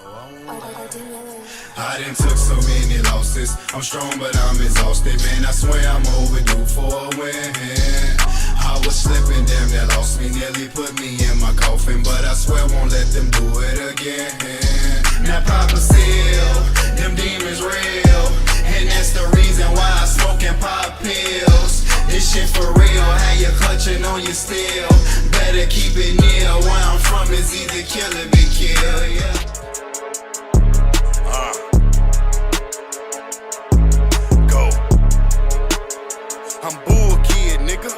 I done took so many losses. I'm strong, but I'm exhausted. Man, I swear I'm overdue for a win. I was slipping, damn, that lost me. Nearly put me in my coffin, but I swear won't let them do it again. Now Papa still, them demons real, and that's the reason why I smoke and pop pills. This shit for real, how you clutching on your steel. Better keep it near, where I'm from is either kill or be killed, yeah. Go. I'm bull kid, nigga.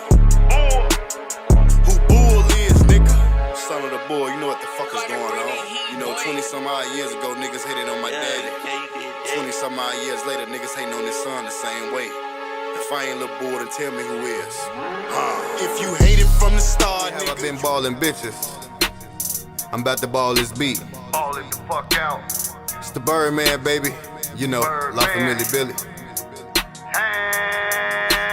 Who bull is, nigga? Son of the bull, you know what the fuck is going on. You know, 20 some odd years ago, niggas hated on my daddy. 20 some odd years later, niggas hating on his son the same way. If I ain't little bull, then tell me who is. If you hate it from the start, nigga. I've been ballin' bitches. I'm about to ball this beat. Ball it the fuck out. It's the Birdman, baby. You know, La Familia Billy.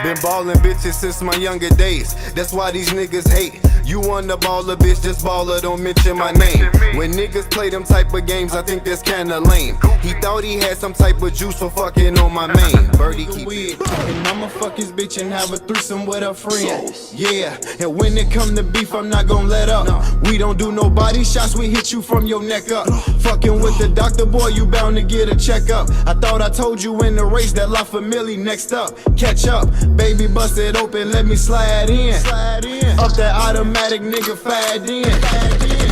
Been ballin' bitches since my younger days. That's why these niggas hate. You want to ball a bitch, just ball her, don't mention my name. When niggas play them type of games, I think that's kinda lame. He thought he had some type of juice for fucking on my main. Birdie keep it. And I'ma fuck his bitch and have a threesome with her friend. Yeah, and when it come to beef, I'm not gon' let up. We don't do no body shots, we hit you from your neck up. Fucking with the doctor, boy, you bound to get a checkup. I thought I told you in the race that La Familia next up. Catch up, baby, bust it open, let me slide in. Up that automatic, nigga, fad in.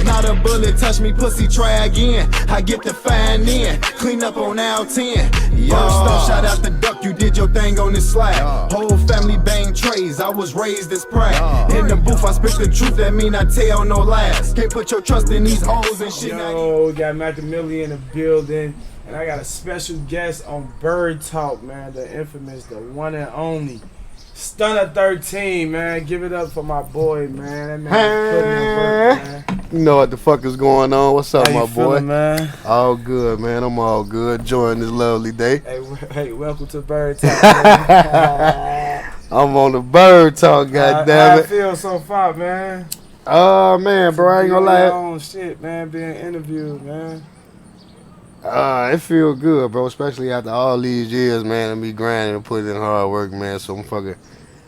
Not a bullet, touch me, pussy, try again. I get the fine in, clean up on Al 10. First off, shout out the duck, you did your thing on this slab. Whole family bang trays, I was raised as proud. In the booth, I spit the truth, that mean I tell no lies. Can't put your trust in these hoes and shit. Yo, we got Macamilli in the building, and I got a special guest on BirdTalk, man. The infamous, the one and only Stunner 13, man. Give it up for my boy, man. That man putting in work, man. You know what the fuck is going on? What's up, my boy? Feeling, man? All good, man. I'm all good. Enjoying this lovely day. Hey, welcome to BirdTalk. I'm on the BirdTalk, goddammit. I feel so far, man. Man, bro, I ain't gonna lie. Own shit, man. Being interviewed, man. It feel good, bro. Especially after all these years, man. And me grinding and putting in hard work, man. So I'm fucking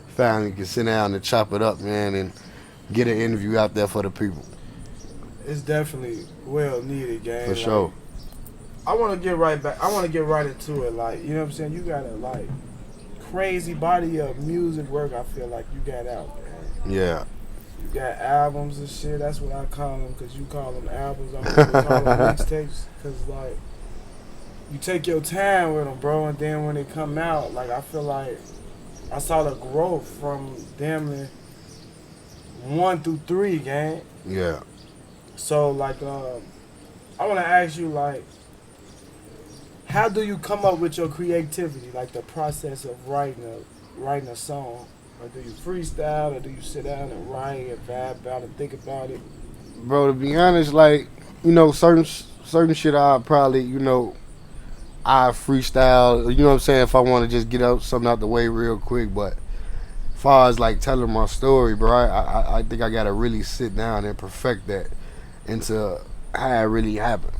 finally can sit down and chop it up, man, and get an interview out there for the people. It's definitely well needed, gang. For sure. I want to get right back. I want to get right into it. Like, you know what I'm saying? You got a like crazy body of music work. I feel like you got out, man. Yeah. You got albums and shit. That's what I call them, because you call them albums. I'm going to call them mixtapes, because like you take your time with them, bro, and then when they come out, like I feel like I saw the growth from them 1 through 3, gang. Yeah. So like I want to ask you, like, how do you come up with your creativity, like the process of writing a song? Or do you freestyle, or do you sit down and write and vibe about and think about it? Bro, to be honest, like, you know, certain shit I probably, you know, I freestyle, you know what I'm saying, if I want to just get out something out the way real quick. But as far as like telling my story, bro, I think I gotta really sit down and perfect that into how it really happened.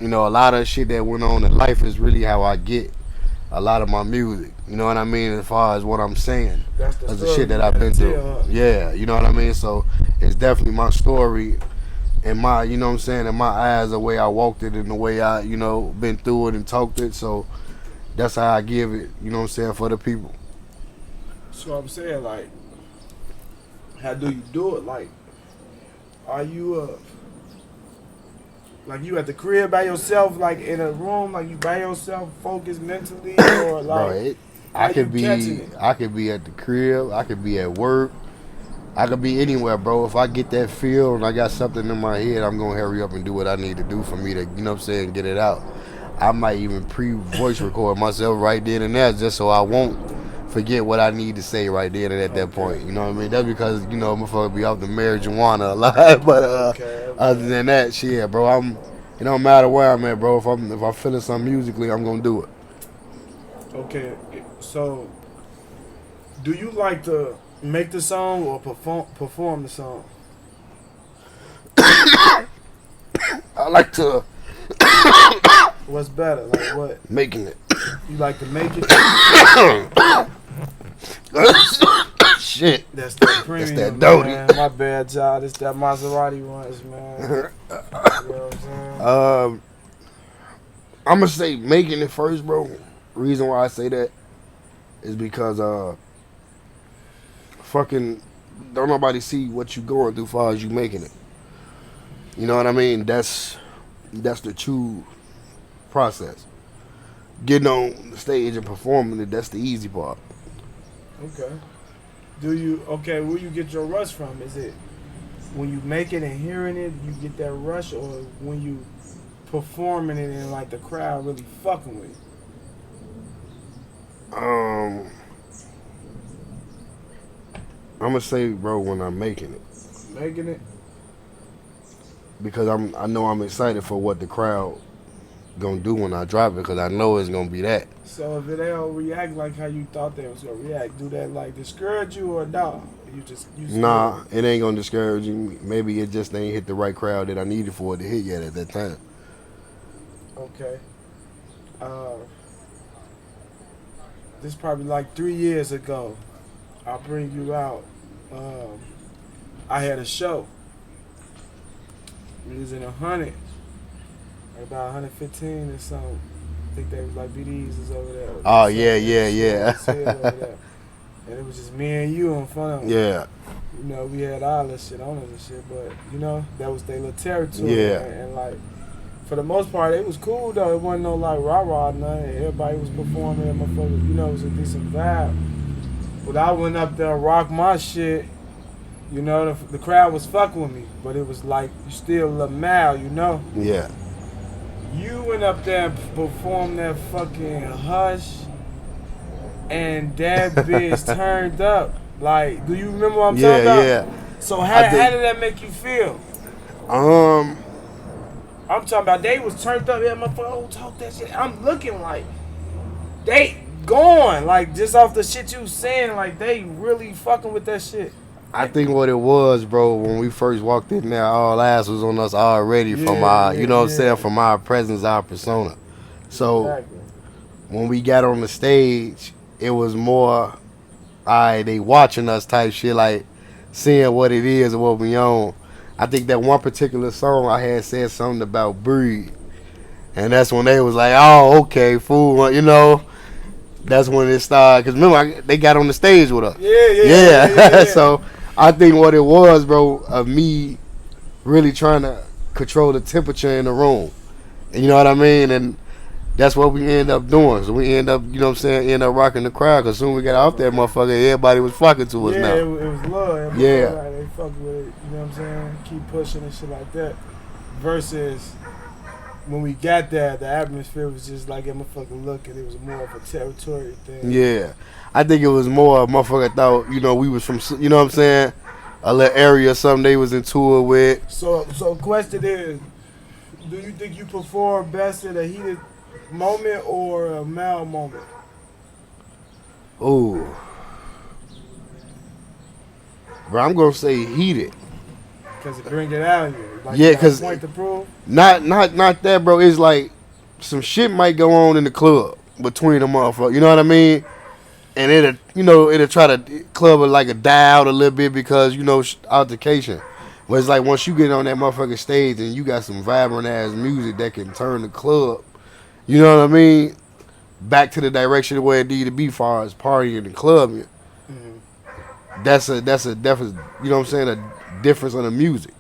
You know, a lot of shit that went on in life is really how I get a lot of my music. You know what I mean? As far as what I'm saying, that's the shit that I've been through. Yeah, you know what I mean? So it's definitely my story and my, you know what I'm saying, in my eyes, the way I walked it and the way I, you know, been through it and talked it. So that's how I give it, you know what I'm saying, for the people. So I'm saying, like, how do you do it? Like, are you like you at the crib by yourself, like in a room, like you by yourself, focused mentally, or like? Bro, I could be at the crib, I could be at work, I could be anywhere, bro. If I get that feel and I got something in my head, I'm gonna hurry up and do what I need to do for me to, you know what I'm saying, get it out. I might even pre-voice record myself right then and there, just so I won't forget what I need to say right then and at that point. You know what I mean? That's because, you know, motherfucker be off the marijuana a lot. But other than that, shit, bro, it don't matter where I'm at, bro. If I'm feeling something musically, I'm gonna do it. Okay, so do you like to make the song or perform the song? I like to What's better? Like what? Making it. You like to make it? Shit. That's that premium, that doty. man. My bad, y'all. It's that Maserati ones, man. You know what I'm saying? I'm gonna say making it first, bro. Reason why I say that is because fucking don't nobody see what you going through far as you making it. You know what I mean? That's the true process. Getting on the stage and performing it, that's the easy part. Okay. Where you get your rush from? Is it when you make it and hearing it, you get that rush, or when you performing it and like the crowd really fucking with you? I'm gonna say, bro, when I'm making it. Making it? Because I know I'm excited for what the crowd gonna do when I drop it, because I know it's gonna be that. So if they don't react like how you thought they was gonna react, do that like discourage you or no? Nah, it ain't gonna discourage me. Maybe it just ain't hit the right crowd that I needed for it to hit yet at that time. Okay. This probably like 3 years ago. I'll bring you out. I had a show. We was in 100, about 115 or something. I think they was like BDs is over there. Oh yeah. And it was just me and you in front of them. Yeah. You know, we had all this shit on us and shit, but you know, that was their little territory. Yeah. And like, for the most part, it was cool though. It wasn't no like rah-rah nothing. Everybody was performing and motherfuckers, you know, it was a decent vibe. But I went up there and rocked my shit. You know, the crowd was fucking with me, but it was like you still a little mad, you know. Yeah. You went up there and performed that fucking Hush, and that bitch turned up. Like, do you remember what I'm talking about? Yeah. So how did that make you feel? I'm talking about they was turned up. Yeah, motherfucker, oh, talk that shit. I'm looking like they going like just off the shit you saying. Like they really fucking with that shit. I think what it was, bro, when we first walked in there, all eyes was on us already from our, you know what I'm saying, from our presence, our persona. So Exactly. when we got on the stage, it was more, alright, they watching us type shit, like seeing what it is and what we on. I think that one particular song I had said something about breed. And that's when they was like, oh, okay, fool, you know. That's when it started. Because remember, they got on the stage with us. Yeah. So I think what it was, bro, of me really trying to control the temperature in the room. And you know what I mean? And that's what we end up doing. So we end up, you know what I'm saying, end up rocking the crowd. Because soon we got out there, motherfucker, everybody was fucking to us now. It was love. Yeah. Like, they fuck with it, you know what I'm saying? Keep pushing and shit like that. Versus when we got there, the atmosphere was just like a motherfucker look, and it was more of a territory thing. Yeah. I think it was more, motherfucker thought, you know, we was from, you know what I'm saying, a little area or something they was in tour with. So question is, do you think you perform best in a heated moment or a mild moment? Ooh. Bro, I'm going to say heated. Because it bring it out of you. Like Yeah, you got a 'cause point to prove? Not that, bro. It's like some shit might go on in the club between the motherfuckers. You know what I mean? And it'll try to club it like a die out a little bit because, you know, altercation. But it's like once you get on that motherfucking stage and you got some vibrant ass music that can turn the club, you know what I mean, back to the direction where it need to be far as partying and clubbing. Mm-hmm. That's a definite, you know what I'm saying, a difference on the music.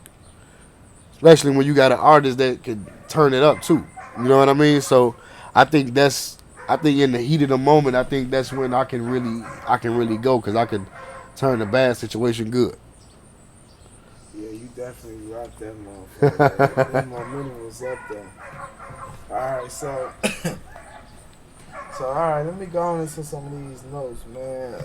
Especially when you got an artist that can turn it up too. You know what I mean? So I think in the heat of the moment, I think that's when I can really go, because I can turn a bad situation good. Yeah, you definitely rocked that motherfucker. That momentum was up there. Alright, so alright, let me go on into some of these notes, man.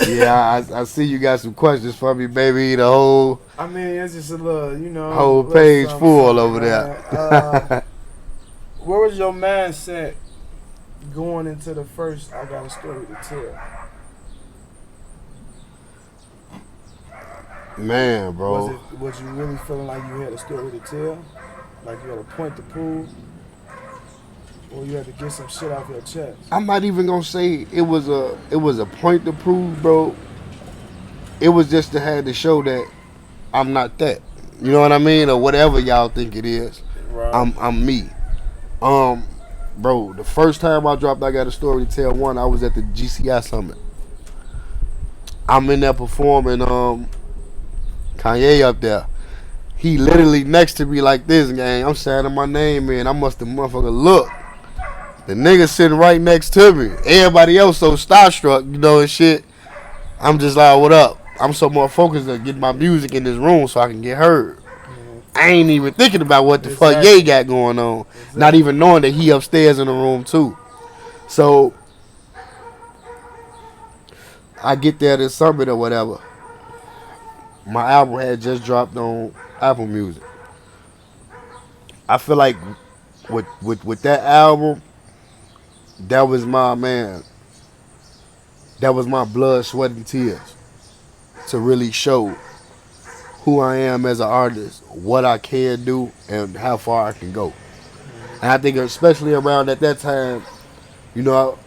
Yeah, I see you got some questions for me, baby. The whole I mean, it's just a little, you know, whole little page something, full over there. Where was your mindset going into the first I Got a Story to Tell? Man, bro. Was you really feeling like you had a story to tell? Like you had a point to prove, or you had to get some shit off your chest? I'm not even gonna say it was a point to prove, bro. It was just to have to show that I'm not that. You know what I mean? Or whatever y'all think it is. Right. I'm me. Um, Bro, the first time I dropped I Got a Story to Tell 1, I was at the GCI Summit. I'm in there performing Kanye up there. He literally next to me like this, gang. I'm signing my name in. I must have motherfucker look. The nigga sitting right next to me. Everybody else so starstruck, you know, and shit. I'm just like, what up? I'm so more focused on getting my music in this room so I can get heard. I ain't even thinking about what the fuck Ye got going on. Not even knowing that he upstairs in the room too. So I get there this summit or whatever. My album had just dropped on Apple Music. I feel like with that album, that was my man. That was my blood, sweat, and tears to really show who I am as an artist, what I can do, and how far I can go. And I think especially around at that time, you know,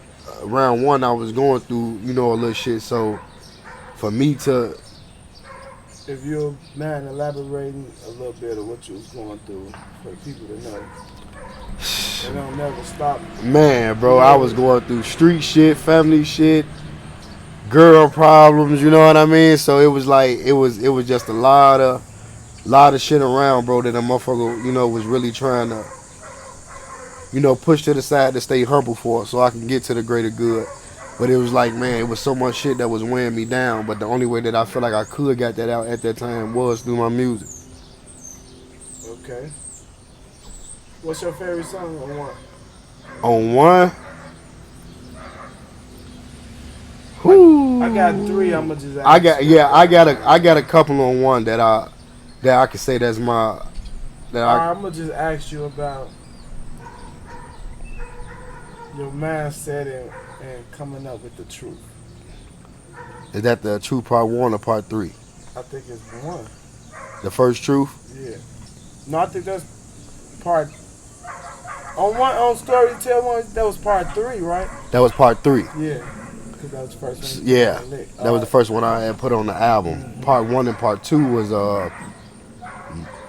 around one I was going through, you know, a little shit. So for me to, If you're man elaborating a little bit of what you was going through for the people to know, they don't never stop. man, bro, I was going through street shit, family shit, girl problems, you know what I mean? So it was like it was just a lot of shit around, bro, that a motherfucker, you know, was really trying to, you know, push to the side to stay humble for so I can get to the greater good. But it was like, man, it was so much shit that was weighing me down. But the only way that I feel like I could got that out at that time was through my music. Okay. What's your favorite song on one? On one, whoo, I got three. I'ma just. Ask I got a couple on one that I can say that's my I'm gonna just ask you about your mindset and coming up with the truth. Is that the Truth Part 1 or Part 3? I think it's one. The first Truth? Yeah. No, I think that's part. On Story to Tell one, that was part 3, right? That was Part 3. Yeah. Because that was the first one. Yeah, that was the first one I had put on the album. Mm-hmm. Part 1 and Part 2 was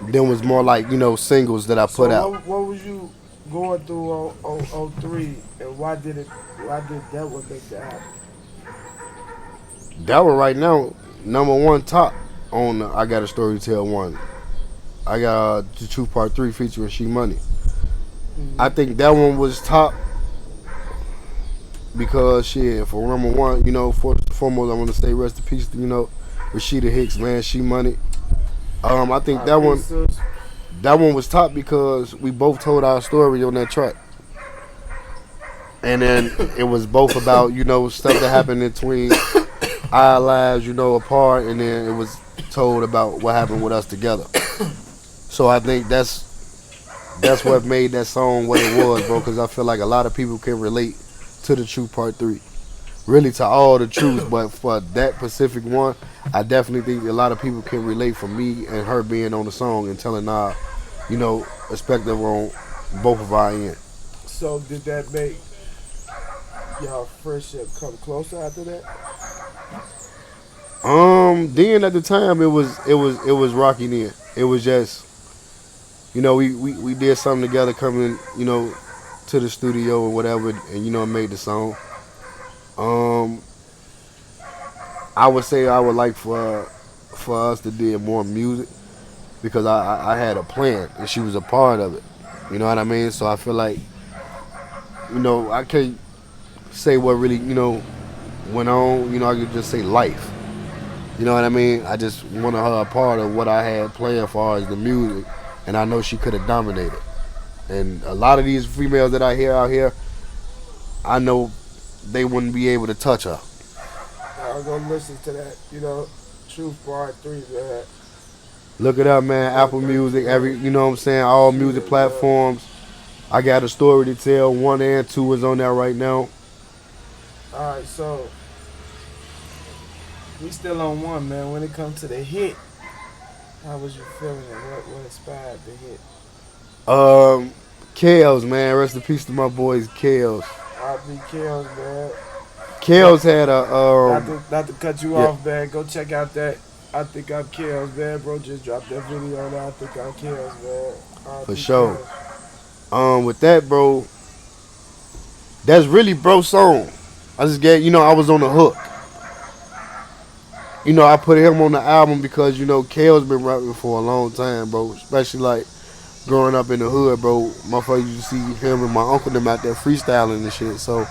then was more like, you know, singles that I put out. What was you going through on 03, and why did that one make the album? That one right now, number 1 top on the I Got a Story to Tell 1. I got the Truth Part 3 featuring She Money. Mm-hmm. I think that one was top because shit, for number 1, you know, first and foremost, I want to say rest in peace to, you know, Rashida Hicks, man, She Money. I think that one was top because we both told our story on that track. And then it was both about, you know, stuff that happened in between our lives, you know, apart, and then it was told about what happened with us together. So I think that's what made that song what it was, bro, because I feel like a lot of people can relate to the Truth Part 3. Really to all the truth, but for that specific one, I definitely think a lot of people can relate for me and her being on the song and telling our, you know, perspective on both of our ends. So did that make y'all friendship come closer after that? Then at the time it was rocky then. It was just, you know, we did something together coming, you know, to the studio or whatever, and you know, made the song. I would say I would like for us to do more music because I had a plan and she was a part of it. You know what I mean? So I feel like, you know, I can't say what really, you know, went on. You know, I could just say life. You know what I mean? I just wanted her a part of what I had planned for as the music, and I know she could have dominated. And a lot of these females that I hear out here, I know they wouldn't be able to touch her. I'm gonna listen to that, you know, Truth Part 3, man. Look it up, man. Apple Music, you know what I'm saying, all music platforms. I Got a Story to Tell 1 and 2 is on there right now. Alright, so we still on 1, man. When it comes to the hit, how was you feeling and what inspired the hit? Kels, man. Rest in peace to my boys, Kels. I'll be Kels, man. Kels had a Not to cut you yeah. off, man. Go check out that. I think I'm Kels, man. Bro just dropped that video on that. I think I'm Kels, man. For sure. With that, bro, that's really bro's song. I just get, I was on the hook. I put him on the album because, Kale's been rapping for a long time, bro. Especially like growing up in the hood, bro. Motherfuckers used to see him and my uncle them out there freestyling and shit. So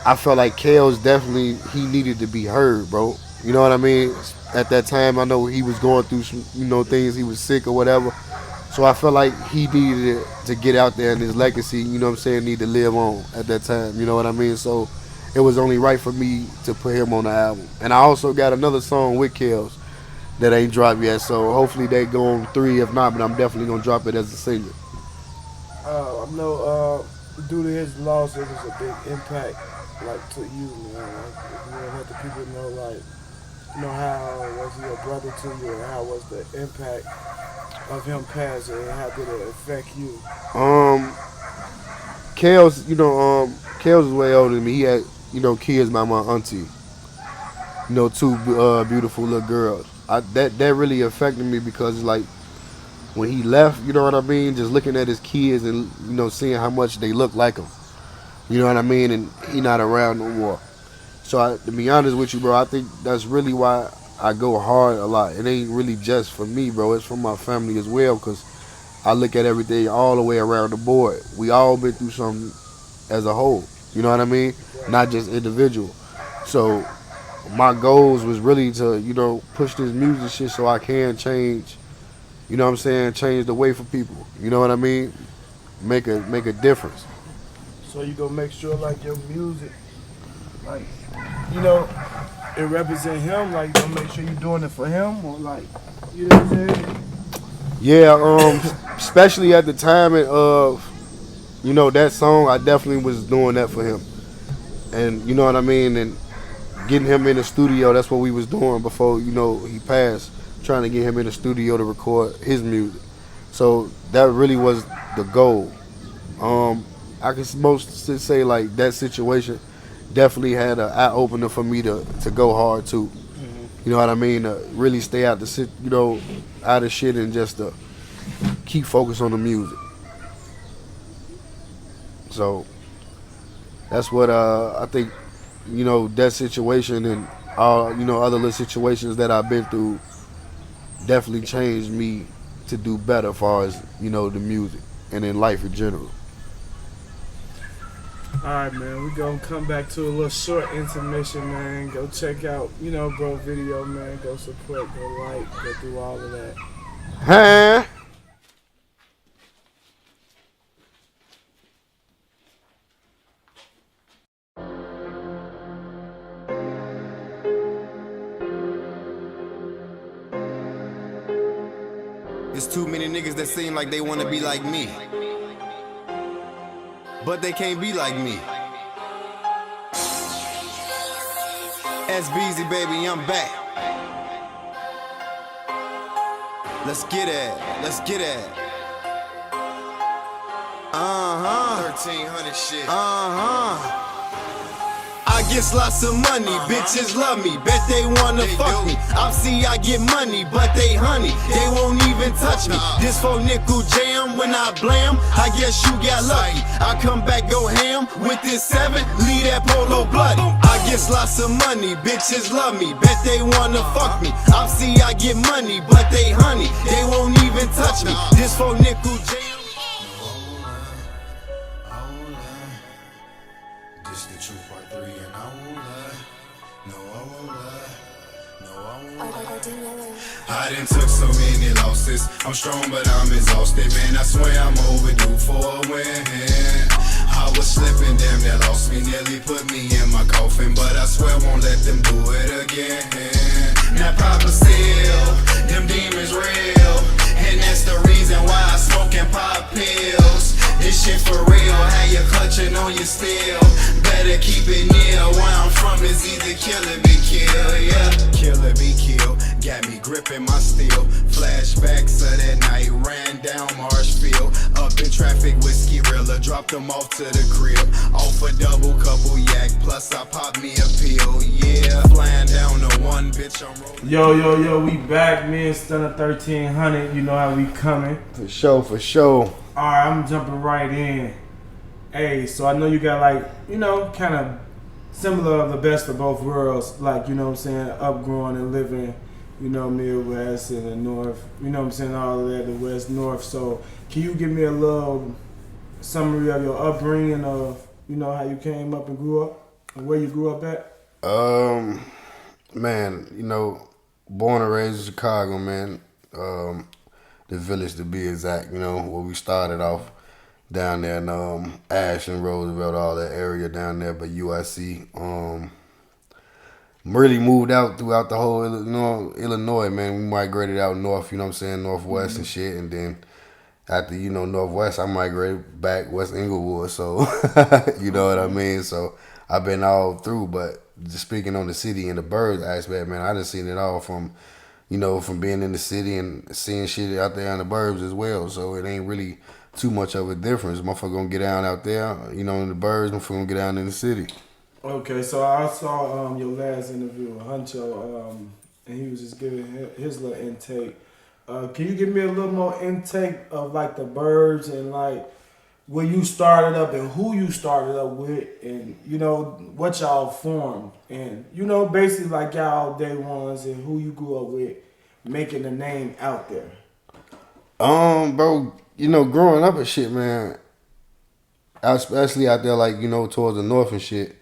I felt like Kale's definitely, he needed to be heard, bro. You know what I mean? At that time, I know he was going through some, things. He was sick or whatever. So I felt like he needed to get out there and his legacy, need to live on at that time. You know what I mean? So it was only right for me to put him on the album. And I also got another song with Kels that ain't dropped yet. So hopefully they go on 3. If not, but I'm definitely going to drop it as a single. I know due to his loss, it was a big impact, like, to you, man. Like, if you want to let the people know, like, how was he a brother to you, and how was the impact of him passing, and how did it affect you? Kels, Kels is way older than me. He had, kids by my auntie. 2 beautiful little girls. That really affected me because, like, when he left, you know what I mean? Just looking at his kids and, seeing how much they look like him. You know what I mean? And he not around no more. So to be honest with you, bro, I think that's really why I go hard a lot. It ain't really just for me, bro. It's for my family as well, because I look at everything all the way around the board. We all been through something as a whole. You know what I mean? Not just individual. So my goals was really to, push this music shit so I can change, change the way for people. You know what I mean? Make a difference. So you gonna make sure, like, your music, like, it represent him, like, you gonna make sure you're doing it for him, or, like, you know what I'm saying? Yeah, especially at the time of, that song, I definitely was doing that for him. And you know what I mean? And getting him in the studio, that's what we was doing before, he passed, trying to get him in the studio to record his music. So that really was the goal. I can most say, like, that situation definitely had an eye opener for me to go hard too. You know what I mean? To really stay out the out of shit and just to keep focused on the music. So that's what I think. That situation and all other little situations that I've been through definitely changed me to do better as far as the music and in life in general. Alright, man, we gonna come back to a little short intermission, man. Go check out, bro, video, man. Go support, go like, go do all of that. Huh? There's too many niggas that seem like they wanna be like me, but they can't be like me. SBZ, baby, I'm back. Let's get it, let's get it. 1300 shit. I get lots of money, bitches love me, bet they wanna fuck me. I see I get money, but they honey, they won't even touch me. This 4-nickel jam, when I blam, I guess you got lucky. I come back, go ham, with this 7, leave that polo bloody. I get lots of money, bitches love me, bet they wanna fuck me. I see I get money, but they honey, they won't even touch me. This 4-nickel jam. I done took so many losses. I'm strong but I'm exhausted, man. I swear I'm overdue for a win. I was slipping, damn, that lost me. Nearly put me in my coffin, but I swear won't let them do it again. Now Papa still, them demons real, and that's the reason why I smoke and pop pills. This shit for real, how you clutching on your steel. Better keep it near, where I'm from is either kill or be killed, yeah. Kill or be killed, got me gripped. gripping my steel. Flashbacks of that night, ran down Marshfield. Up in traffic with Skirilla, dropped them off to the crib. Off a double couple yak, plus I popped me a pill. Yeah, flying down the one, bitch, I'm rolling. Yo, we back, man. Stunner 1300. You know how we coming. For sure. Alright, I'm jumping right in. Hey, so I know you got like, you know, kind of similar of the best of both worlds. Like, you know what I'm saying, upgrowing and living, you know, Midwest and the North. You know what I'm saying, all of that, the West, North. So can you give me a little summary of your upbringing of, you know, how you came up and grew up and where you grew up at? Man, you know, born and raised in Chicago, man. The village to be exact, you know, where we started off down there in Ashland, Roosevelt, all that area down there, but UIC. Really moved out throughout the whole Illinois, man. We migrated out north, you know what I'm saying, Northwest and shit, and then after, you know, Northwest, I migrated back West Inglewood, so you know what I mean? So I've been all through, but just speaking on the city and the birds aspect, man, I done seen it all from, you know, from being in the city and seeing shit out there in the burbs as well. So it ain't really too much of a difference. Motherfucker gonna get down out there, you know, in the burbs, motherfucker gonna get down in the city. Okay, so I saw your last interview with Huncho, and he was just giving his little intake. Can you give me a little more intake of like the burbs and like where you started up and who you started up with and, you know, what y'all formed and, you know, basically like y'all day ones and who you grew up with making the name out there? Bro, you know, growing up and shit, man, especially out there, like, you know, towards the north and shit,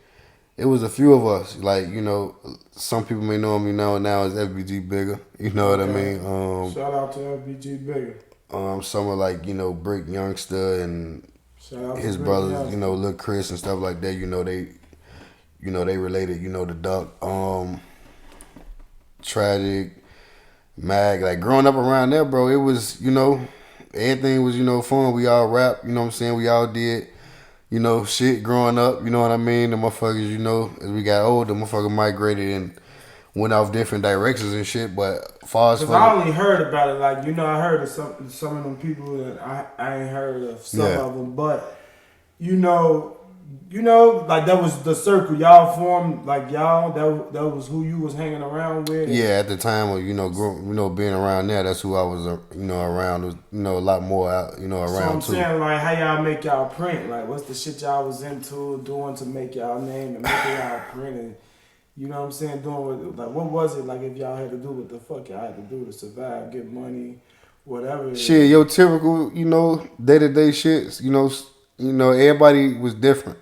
it was a few of us. Like, you know, some people may know me now as FBG Bigger. You know what I mean? Shout out to FBG Bigger. Some are like, you know, Brick Youngster and his brothers, you know, Lil Chris and stuff like that. You know, they related, you know, the Duck, Tragic, Mag. Like, growing up around there, bro, it was, you know, everything was, you know, fun. We all rap, you know what I'm saying? We all did, you know, shit growing up, you know what I mean? The motherfuckers, you know, as we got older, motherfuckers migrated and went off different directions and shit, but far as... Because I only heard about it, like, you know, I heard of some of them people that I ain't heard of some of them, but, you know, like that was the circle y'all formed, like y'all, that was who you was hanging around with. Yeah, at the time of, you know, being around there, that's who I was, you know, around, was, you know, a lot more out, you know, around so I'm saying, like, how y'all make y'all print, like, what's the shit y'all was into doing to make y'all name and make y'all print and, you know what I'm saying, doing like, what was it, like, if y'all had to do what the fuck y'all had to do to survive, get money, whatever. Shit, your typical, you know, day-to-day shit, you know, everybody was different.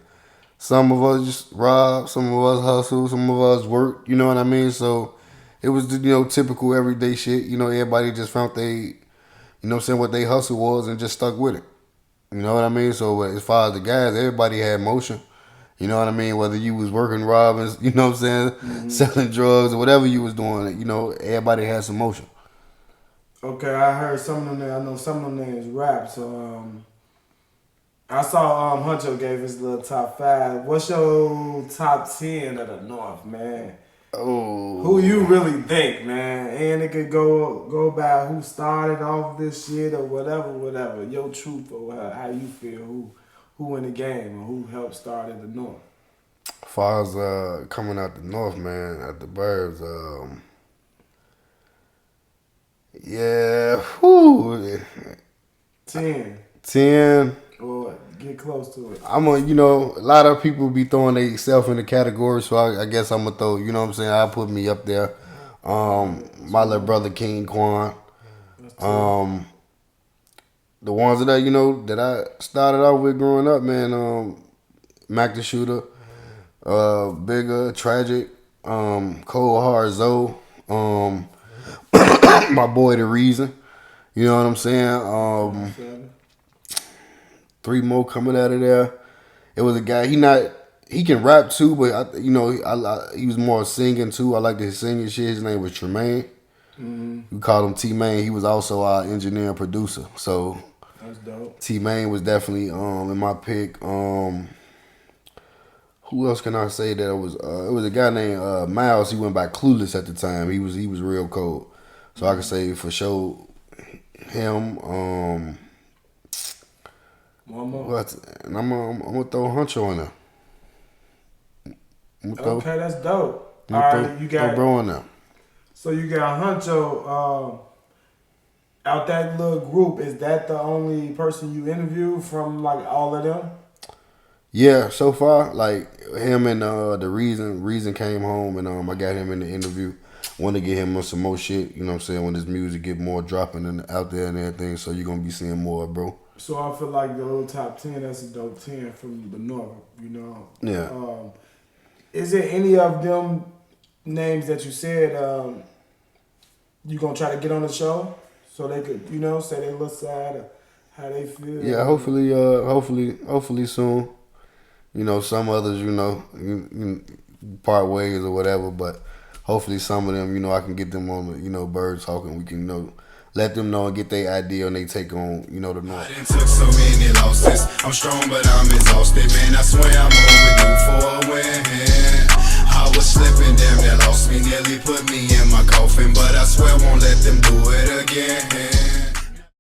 Some of us just robbed, some of us hustled, some of us worked, you know what I mean? So it was the, you know, typical everyday shit. You know, everybody just found you know what I'm saying, what they hustle was and just stuck with it. You know what I mean? So as far as the guys, everybody had motion. You know what I mean? Whether you was working, robbing, you know what I'm saying, selling drugs or whatever you was doing, you know, everybody had some motion. Okay, I heard some of them, I know some of them names rap, so I saw Huncho gave his little top 5. What's your top 10 of the North, man? Oh, who you really think, man? And it could go by who started off this shit or whatever. Your truth or how you feel, who in the game or who helped started the North. as far as coming out the North, man, at the Burbs, yeah, whew. 10. Or get close to it. You know, a lot of people be throwing themselves in the category, so I guess I'm gonna throw, you know what I'm saying, I'll put me up there. My little brother King Quan. The ones that, you know, that I started off with growing up, man, Mac the Shooter, Bigger, Tragic, Cold Hard Zoe, my boy The Reason, you know what I'm saying? 3 more coming out of there. It was a guy, he can rap too, but you know, he was more singing too. I like his singing shit. His name was Tremaine. We called him T-Main. He was also our engineer and producer. So that's dope. T-Main was definitely in my pick. Who else can I say that it was? It was a guy named Miles. He went by Clueless at the time. He was real cold. So I can say for sure him. One more. What? And I'm gonna throw Huncho in there. Okay, that's dope. I'm All gonna right, you throw got. bro in there. So you got Huncho. Out that little group, is that the only person you interviewed from like all of them? Yeah, so far, like him and the reason came home and I got him in the interview. Want to get him on some more shit, you know what I'm saying, when his music get more dropping and out there and everything, so you're gonna be seeing more, bro. So I feel like the little top 10, that's a dope 10 from the North, you know. Yeah. Is there any of them names that you said you gonna try to get on the show so they could, you know, say their little side of how they feel? Yeah, hopefully soon. You know, some others, you know, part ways or whatever, but hopefully some of them, you know, I can get them on the, you know, BirdTalk, and we can, you know, let them know and get their idea and they take on, you know, the North. I done took so many losses. I'm strong, but I'm exhausted. Man, I swear I'm overdue for a win. I was slipping, damn, that lost me. Nearly put me in my coffin, but I swear won't let them do it again.